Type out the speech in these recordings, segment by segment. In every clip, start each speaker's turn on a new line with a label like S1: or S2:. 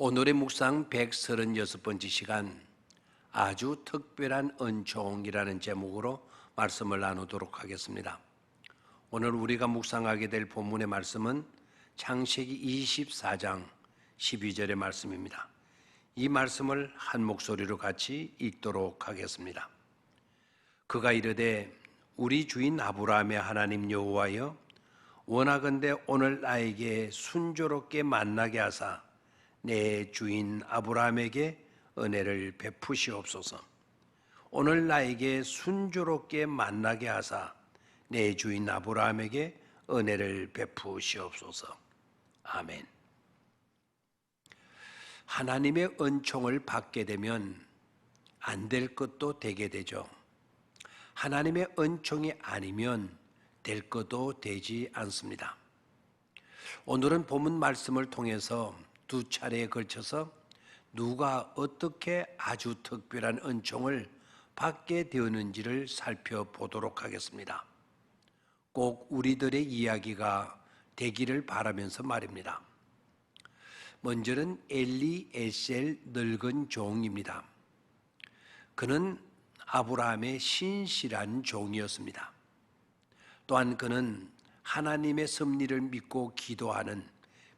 S1: 오늘의 묵상 136번째 시간, 아주 특별한 은총이라는 제목으로 말씀을 나누도록 하겠습니다. 오늘 우리가 묵상하게 될 본문의 말씀은 창세기 24장 12절의 말씀입니다. 이 말씀을 한 목소리로 같이 읽도록 하겠습니다. 그가 이르되 우리 주인 아브라함의 하나님 여호와여, 원하건대 오늘 나에게 순조롭게 만나게 하사 내 주인 아브라함에게 은혜를 베푸시옵소서. 오늘 나에게 순조롭게 만나게 하사 내 주인 아브라함에게 은혜를 베푸시옵소서. 아멘. 하나님의 은총을 받게 되면 안 될 것도 되게 되죠. 하나님의 은총이 아니면 될 것도 되지 않습니다. 오늘은 본문 말씀을 통해서 두 차례에 걸쳐서 누가 어떻게 아주 특별한 은총을 받게 되었는지를 살펴보도록 하겠습니다. 꼭 우리들의 이야기가 되기를 바라면서 말입니다. 먼저는 엘리에셀 늙은 종입니다. 그는 아브라함의 신실한 종이었습니다. 또한 그는 하나님의 섭리를 믿고 기도하는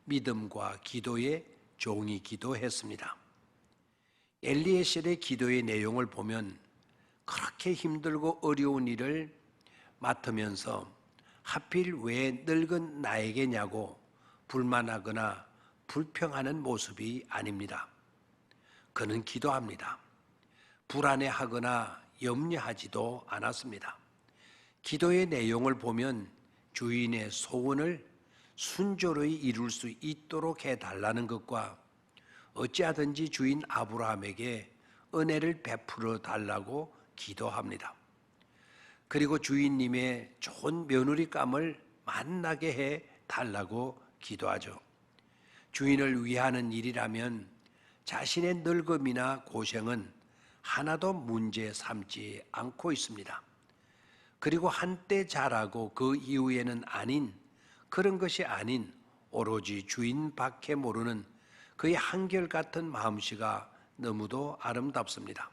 S1: 믿음과 기도의 종이기도 했습니다. 엘리에셀의 기도의 내용을 보면 그렇게 힘들고 어려운 일을 맡으면서 하필 왜 늙은 나에게냐고 불만하거나 불평하는 모습이 아닙니다. 그는 기도합니다. 불안해하거나 염려하지도 않았습니다. 기도의 내용을 보면 주인의 소원을 순조로이 이룰 수 있도록 해달라는 것과 어찌하든지 주인 아브라함에게 은혜를 베풀어 달라고 기도합니다. 그리고 주인님의 좋은 며느리감을 만나게 해 달라고 기도하죠. 주인을 위하는 일이라면 자신의 늙음이나 고생은 하나도 문제 삼지 않고 있습니다. 그리고 한때 잘하고 그 이후에는 아닌, 그런 것이 아닌 오로지 주인밖에 모르는 그의 한결같은 마음씨가 너무도 아름답습니다.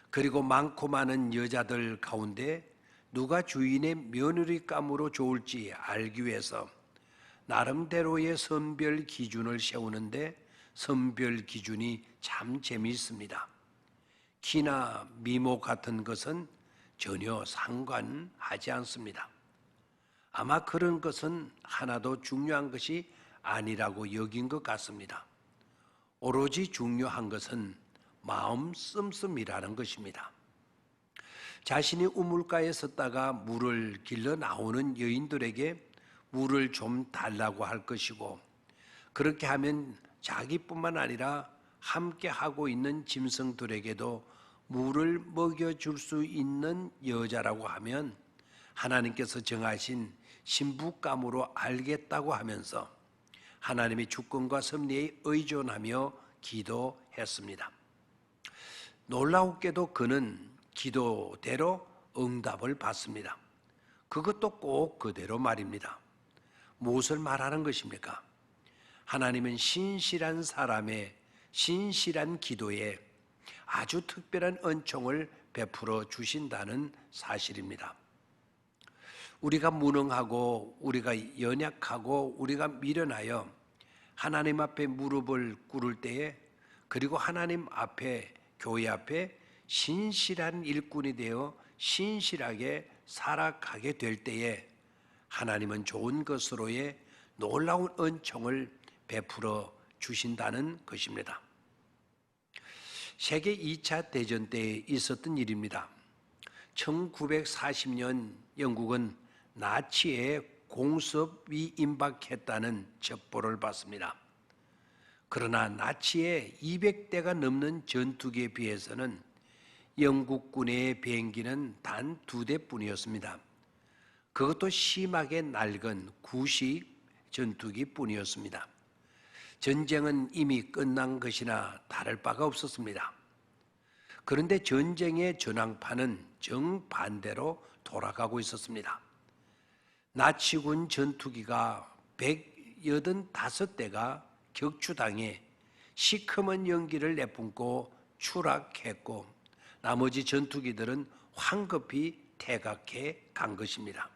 S1: 그리고 많고 많은 여자들 가운데 누가 주인의 며느리감으로 좋을지 알기 위해서 나름대로의 선별 기준을 세우는데 선별 기준이 참 재미있습니다. 키나 미모 같은 것은 전혀 상관하지 않습니다. 아마 그런 것은 하나도 중요한 것이 아니라고 여긴 것 같습니다. 오로지 중요한 것은 마음 씀씀이라는 것입니다. 자신이 우물가에 섰다가 물을 길러 나오는 여인들에게 물을 좀 달라고 할 것이고, 그렇게 하면 자기뿐만 아니라 함께 하고 있는 짐승들에게도 물을 먹여줄 수 있는 여자라고 하면 하나님께서 정하신 신부감으로 알겠다고 하면서 하나님의 주권과 섭리에 의존하며 기도했습니다. 놀라웠게도 그는 기도대로 응답을 받습니다. 그것도 꼭 그대로 말입니다. 무엇을 말하는 것입니까? 하나님은 신실한 사람의 신실한 기도에 아주 특별한 은총을 베풀어 주신다는 사실입니다. 우리가 무능하고 우리가 연약하고 우리가 미련하여 하나님 앞에 무릎을 꿇을 때에, 그리고 하나님 앞에, 교회 앞에 신실한 일꾼이 되어 신실하게 살아가게 될 때에 하나님은 좋은 것으로의 놀라운 은총을 베풀어 주신다는 것입니다. 세계 2차 대전 때 있었던 일입니다. 1940년 영국은 나치의 공습이 임박했다는 첩보를 받습니다. 그러나 나치의 200대가 넘는 전투기에 비해서는 영국군의 비행기는 단 2대뿐이었습니다. 그것도 심하게 낡은 구식 전투기뿐이었습니다. 전쟁은 이미 끝난 것이나 다를 바가 없었습니다. 그런데 전쟁의 전황판은 정반대로 돌아가고 있었습니다. 나치군 전투기가 185대가 격추당해 시커먼 연기를 내뿜고 추락했고 나머지 전투기들은 황급히 퇴각해 간 것입니다.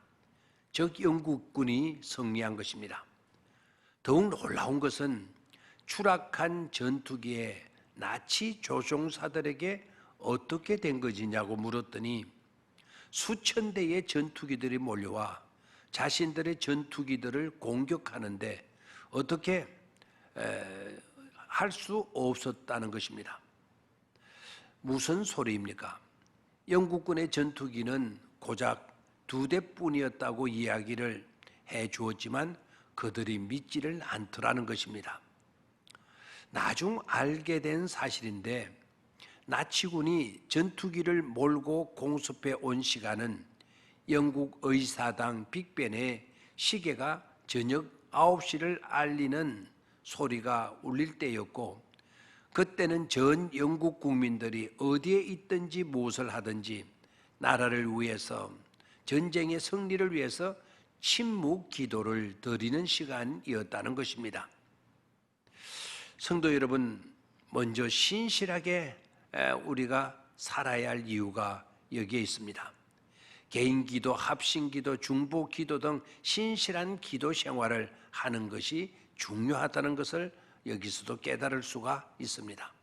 S1: 즉 영국군이 승리한 것입니다. 더욱 놀라운 것은 추락한 전투기에 나치 조종사들에게 어떻게 된 것이냐고 물었더니 수천 대의 전투기들이 몰려와 자신들의 전투기들을 공격하는데 어떻게 할 수 없었다는 것입니다. 무슨 소리입니까? 영국군의 전투기는 고작 2대뿐이었다고 이야기를 해 주었지만 그들이 믿지를 않더라는 것입니다. 나중 알게 된 사실인데 나치군이 전투기를 몰고 공습해 온 시간은 영국 의사당 빅벤의 시계가 저녁 9시를 알리는 소리가 울릴 때였고 그때는 전 영국 국민들이 어디에 있든지 무엇을 하든지 나라를 위해서 전쟁의 승리를 위해서 침묵 기도를 드리는 시간이었다는 것입니다. 성도 여러분, 먼저 신실하게 우리가 살아야 할 이유가 여기에 있습니다. 개인 기도, 합심 기도, 중보 기도 등 신실한 기도 생활을 하는 것이 중요하다는 것을 여기서도 깨달을 수가 있습니다.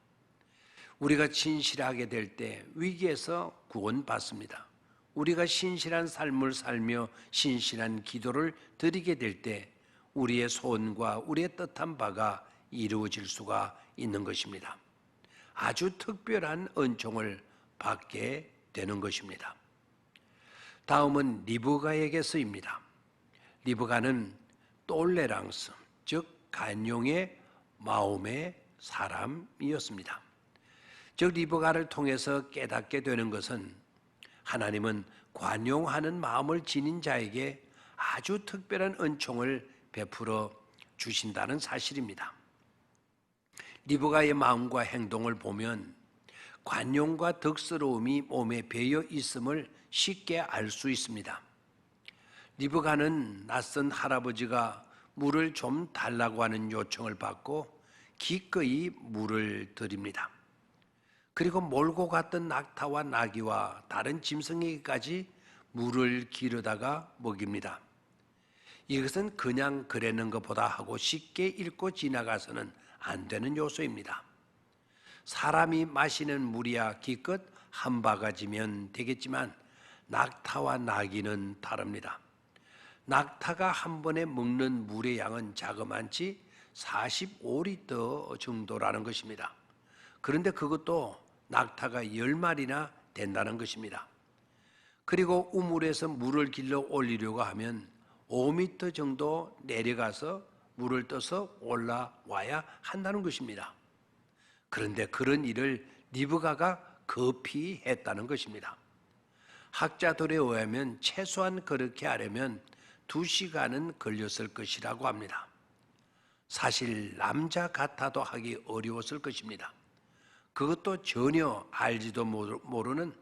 S1: 우리가 신실하게 될 때 위기에서 구원받습니다. 우리가 신실한 삶을 살며 신실한 기도를 드리게 될 때 우리의 소원과 우리의 뜻한 바가 이루어질 수가 있는 것입니다. 아주 특별한 은총을 받게 되는 것입니다. 다음은 리브가에게서입니다. 리브가는 똘레랑스, 즉 간용의 마음의 사람이었습니다. 즉 리브가를 통해서 깨닫게 되는 것은 하나님은 관용하는 마음을 지닌 자에게 아주 특별한 은총을 베풀어 주신다는 사실입니다. 리브가의 마음과 행동을 보면 관용과 덕스러움이 몸에 배어 있음을 쉽게 알 수 있습니다. 리브가는 낯선 할아버지가 물을 좀 달라고 하는 요청을 받고 기꺼이 물을 드립니다. 그리고 몰고 갔던 낙타와 나귀와 다른 짐승에게까지 물을 기르다가 먹입니다. 이것은 그냥 그랬는 것보다 하고 쉽게 읽고 지나가서는 안 되는 요소입니다. 사람이 마시는 물이야 기껏 한 바가지면 되겠지만 낙타와 나귀는 다릅니다. 낙타가 한 번에 먹는 물의 양은 자그만치 45리터 정도라는 것입니다. 그런데 그것도 낙타가 10마리나 된다는 것입니다. 그리고 우물에서 물을 길러 올리려고 하면 5m 정도 내려가서 물을 떠서 올라와야 한다는 것입니다. 그런데 그런 일을 리브가가 급히 했다는 것입니다. 학자들에 의하면 최소한 그렇게 하려면 2시간은 걸렸을 것이라고 합니다. 사실 남자 같아도 하기 어려웠을 것입니다. 그것도 전혀 알지도 모르는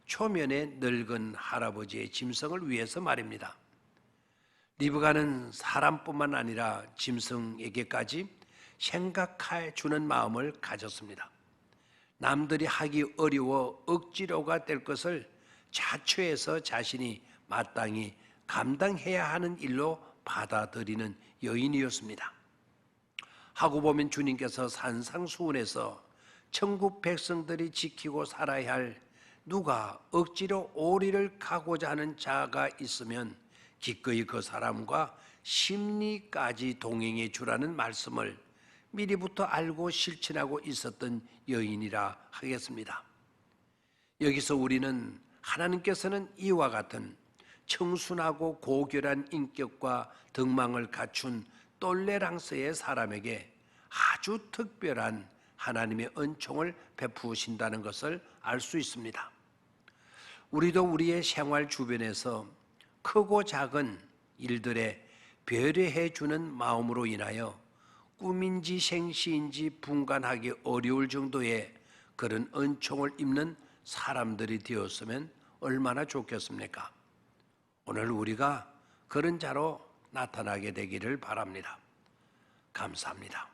S1: 초면의 늙은 할아버지의 짐승을 위해서 말입니다. 리브가는 사람뿐만 아니라 짐승에게까지 생각해 주는 마음을 가졌습니다. 남들이 하기 어려워 억지로가 될 것을 자초해서 자신이 마땅히 감당해야 하는 일로 받아들이는 여인이었습니다. 하고 보면 주님께서 산상수훈에서 천국 백성들이 지키고 살아야 할 누가 억지로 오리를 가고자 하는 자가 있으면 기꺼이 그 사람과 심리까지 동행해 주라는 말씀을 미리부터 알고 실천하고 있었던 여인이라 하겠습니다. 여기서 우리는 하나님께서는 이와 같은 청순하고 고결한 인격과 덕망을 갖춘 똘레랑스의 사람에게 아주 특별한 하나님의 은총을 베푸신다는 것을 알 수 있습니다. 우리도 우리의 생활 주변에서 크고 작은 일들에 배려해 주는 마음으로 인하여 꿈인지 생시인지 분간하기 어려울 정도의 그런 은총을 입는 사람들이 되었으면 얼마나 좋겠습니까? 오늘 우리가 그런 자로 나타나게 되기를 바랍니다. 감사합니다.